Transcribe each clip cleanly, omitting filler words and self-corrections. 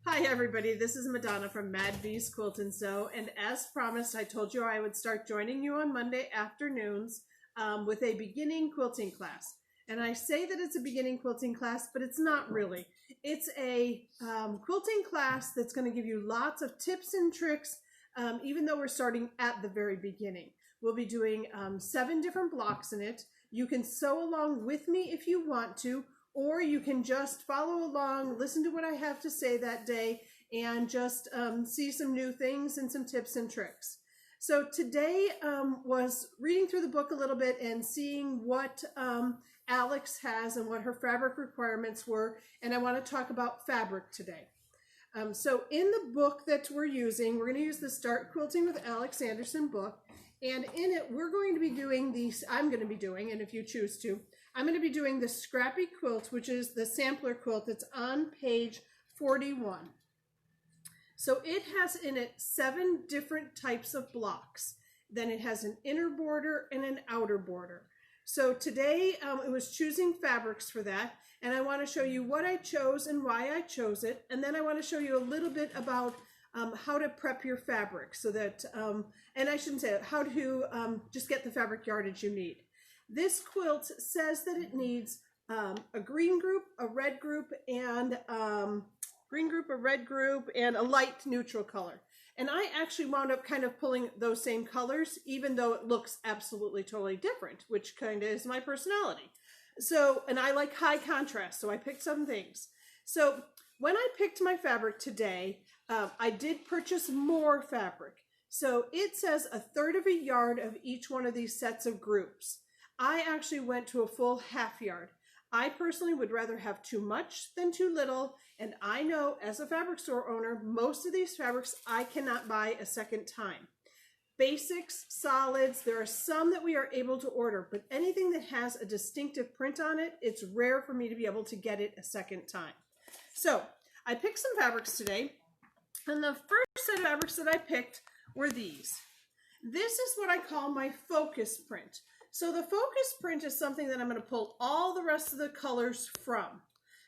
Hi everybody, this is MaDonna from Mad Bees Quilt and Sew, and as promised, I told you I would start joining you on Monday afternoons with a beginning quilting class. And I say that it's a beginning quilting class, but it's not really. It's a quilting class that's going to give you lots of tips and tricks, even though we're starting at the very beginning. We'll be doing 7 different blocks in it. You can sew along with me if you want to, or you can just follow along, listen to what I have to say that day, and just see some new things and some tips and tricks. So today was reading through the book a little bit and seeing what Alex has and what her fabric requirements were, and I want to talk about fabric today. So in the book that we're going to use the Start Quilting with Alex Anderson book, and in it we're going to be doing these, I'm going to be doing, and if you choose to, I'm going to be doing the Scrappy Quilt, which is the sampler quilt that's on page 41. So it has in it 7 different types of blocks. Then it has an inner border and an outer border. So today it was choosing fabrics for that, and I want to show you what I chose and why I chose it, and then I want to show you a little bit about how to prep your fabric so that, and I shouldn't say it, how to just get the fabric yardage you need. This quilt says that it needs a green group, a red group, and a light neutral color. And I actually wound up kind of pulling those same colors, even though it looks absolutely totally different, which kind of is my personality. So, and I like high contrast, so I picked some things. So when I picked my fabric today, I did purchase more fabric. So it says 1/3 of a yard of each one of these sets of groups. I actually went to a full half yard. I personally would rather have too much than too little, and I know as a fabric store owner, most of these fabrics I cannot buy a second time. Basics, solids, there are some that we are able to order, but anything that has a distinctive print on it, it's rare for me to be able to get it a second time. So I picked some fabrics today, and the first set of fabrics that I picked were these. This is what I call my focus print. So the focus print is something that I'm going to pull all the rest of the colors from.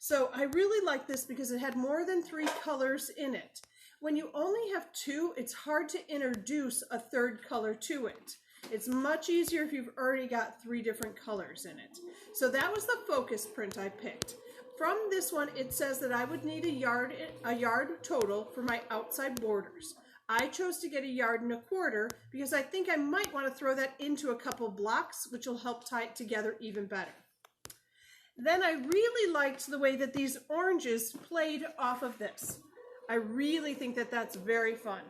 So I really like this because it had more than 3 colors in it. When you only have 2, it's hard to introduce a 3rd color to it. It's much easier if you've already got 3 different colors in it. So that was the focus print I picked. From this one, it says that I would need a yard total for my outside borders. I chose to get 1 1/4 yards because I think I might want to throw that into a couple blocks, which will help tie it together even better. Then I really liked the way that these oranges played off of this. I really think that that's very fun.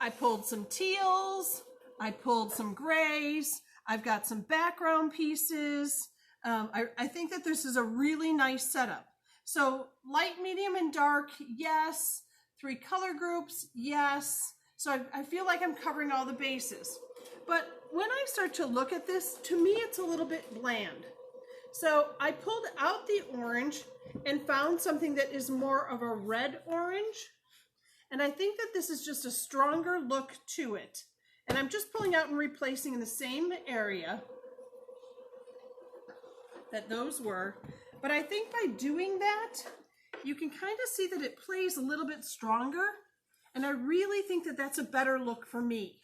I pulled some teals, I pulled some grays, I've got some background pieces. I think that this is a really nice setup. So light, medium, and dark, yes. 3 color groups, yes. So I feel like I'm covering all the bases. But when I start to look at this, to me it's a little bit bland. So I pulled out the orange and found something that is more of a red orange. And I think that this is just a stronger look to it. And I'm just pulling out and replacing in the same area that those were. But I think by doing that, you can kind of see that it plays a little bit stronger. And I really think that that's a better look for me.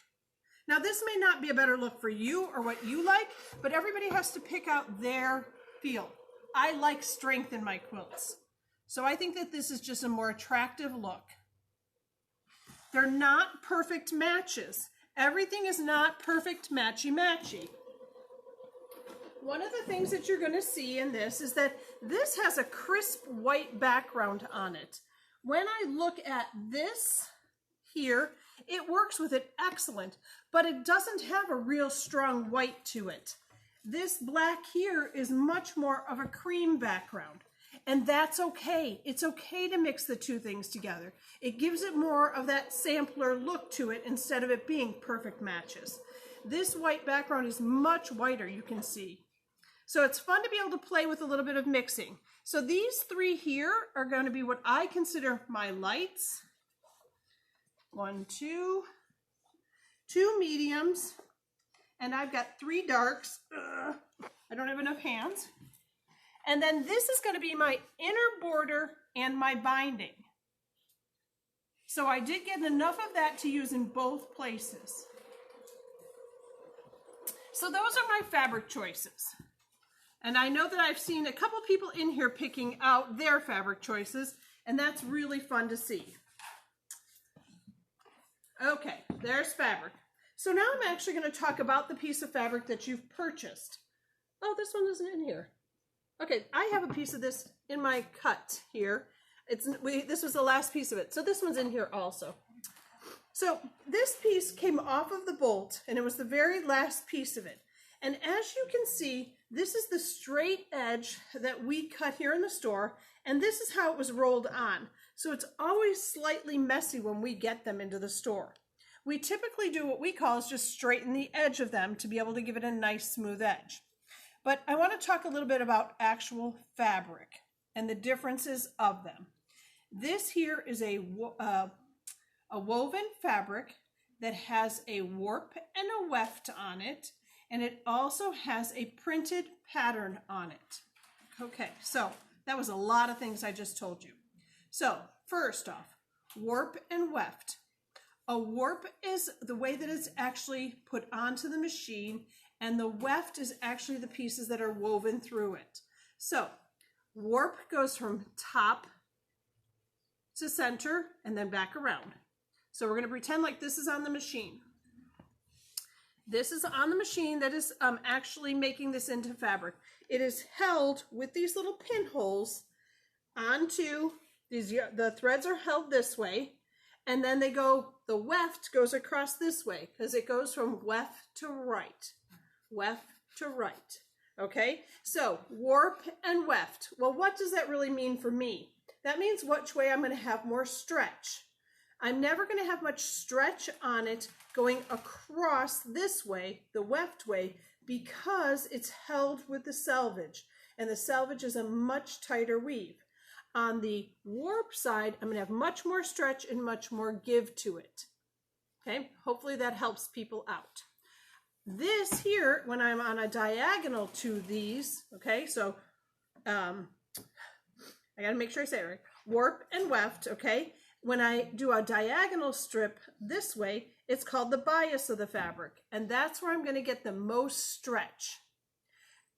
Now, this may not be a better look for you or what you like, but everybody has to pick out their feel. I like strength in my quilts. So I think that this is just a more attractive look. They're not perfect matches. Everything is not perfect matchy-matchy. One of the things that you're going to see in this is that this has a crisp white background on it. When I look at this here, it works with it excellent, but it doesn't have a real strong white to it. This black here is much more of a cream background, and that's okay. It's okay to mix the 2 things together. It gives it more of that sampler look to it instead of it being perfect matches. This white background is much whiter, you can see. So it's fun to be able to play with a little bit of mixing. So these 3 here are going to be what I consider my lights. 1, 2, 2 mediums, and I've got 3 darks. I don't have enough hands. And then this is going to be my inner border and my binding. So I did get enough of that to use in both places. So those are my fabric choices. And I know that I've seen a couple people in here picking out their fabric choices, and that's really fun to see. Okay, there's fabric. So now I'm actually going to talk about the piece of fabric that you've purchased. Oh, this one isn't in here. Okay, I have a piece of this in my cut here. This was the last piece of it. So this one's in here also. So this piece came off of the bolt, and it was the very last piece of it. And as you can see, this is the straight edge that we cut here in the store, and this is how it was rolled on. So it's always slightly messy when we get them into the store. We typically do what we call is just straighten the edge of them to be able to give it a nice smooth edge. But I want to talk a little bit about actual fabric and the differences of them. This here is a woven fabric that has a warp and a weft on it, and it also has a printed pattern on it. Okay, so that was a lot of things I just told you. So first off, warp and weft. A warp is the way that it's actually put onto the machine, and the weft is actually the pieces that are woven through it. So warp goes from top to center and then back around. So we're going to pretend like this is on the machine. This is on the machine that is actually making this into fabric. It is held with these little pinholes onto these. The threads are held this way, and then they go, the weft goes across this way because it goes from weft to right. Weft to right. Okay, so warp and weft. Well, what does that really mean for me? That means which way I'm going to have more stretch. I'm never going to have much stretch on it going across this way, the weft way, because it's held with the selvage, and the selvage is a much tighter weave. On the warp side, I'm going to have much more stretch and much more give to it. Okay, hopefully that helps people out. This here, when I'm on a diagonal to these, okay, so I got to make sure I say it right. Warp and weft, okay? When I do a diagonal strip this way, it's called the bias of the fabric, and that's where I'm going to get the most stretch.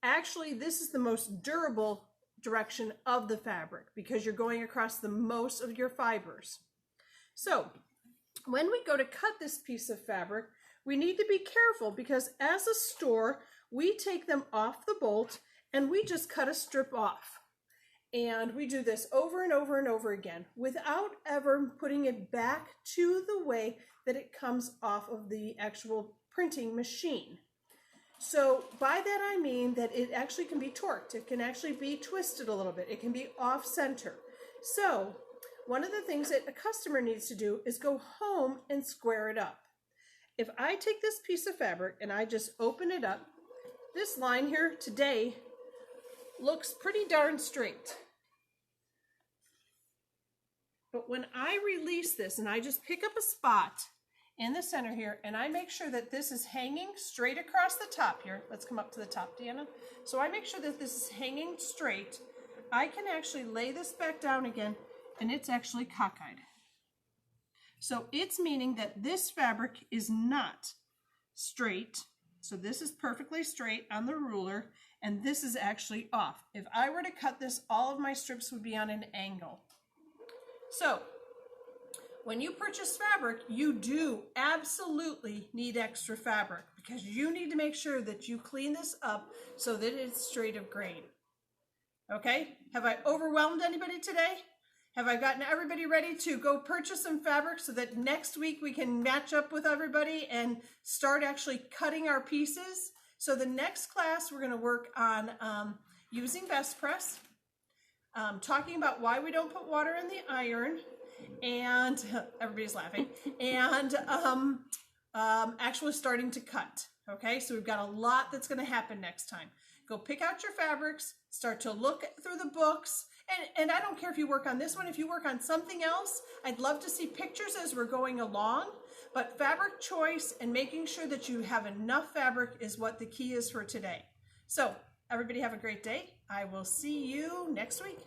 Actually, this is the most durable direction of the fabric because you're going across the most of your fibers. So when we go to cut this piece of fabric, we need to be careful because as a store, we take them off the bolt and we just cut a strip off. And we do this over and over and over again without ever putting it back to the way that it comes off of the actual printing machine. So by that I mean that it actually can be torqued. It can actually be twisted a little bit. It can be off center. So one of the things that a customer needs to do is go home and square it up. If I take this piece of fabric and I just open it up, this line here today looks pretty darn straight. But when I release this and I just pick up a spot in the center here and I make sure that this is hanging straight across the top here. Let's come up to the top, Deanna. So I make sure that this is hanging straight. I can actually lay this back down again and it's actually cockeyed. So it's meaning that this fabric is not straight. So this is perfectly straight on the ruler, and this is actually off. If I were to cut this, all of my strips would be on an angle. So when you purchase fabric, you do absolutely need extra fabric because you need to make sure that you clean this up so that it's straight of grain. Okay, have I overwhelmed anybody today? Have I gotten everybody ready to go purchase some fabric so that next week we can match up with everybody and start actually cutting our pieces? So the next class we're going to work on using Best Press, talking about why we don't put water in the iron, and everybody's laughing, and actually starting to cut. Okay, so we've got a lot that's going to happen next time. Go pick out your fabrics, start to look through the books, and I don't care if you work on this one, if you work on something else, I'd love to see pictures as we're going along, but fabric choice and making sure that you have enough fabric is what the key is for today. So Everybody have a great day. I will see you next week.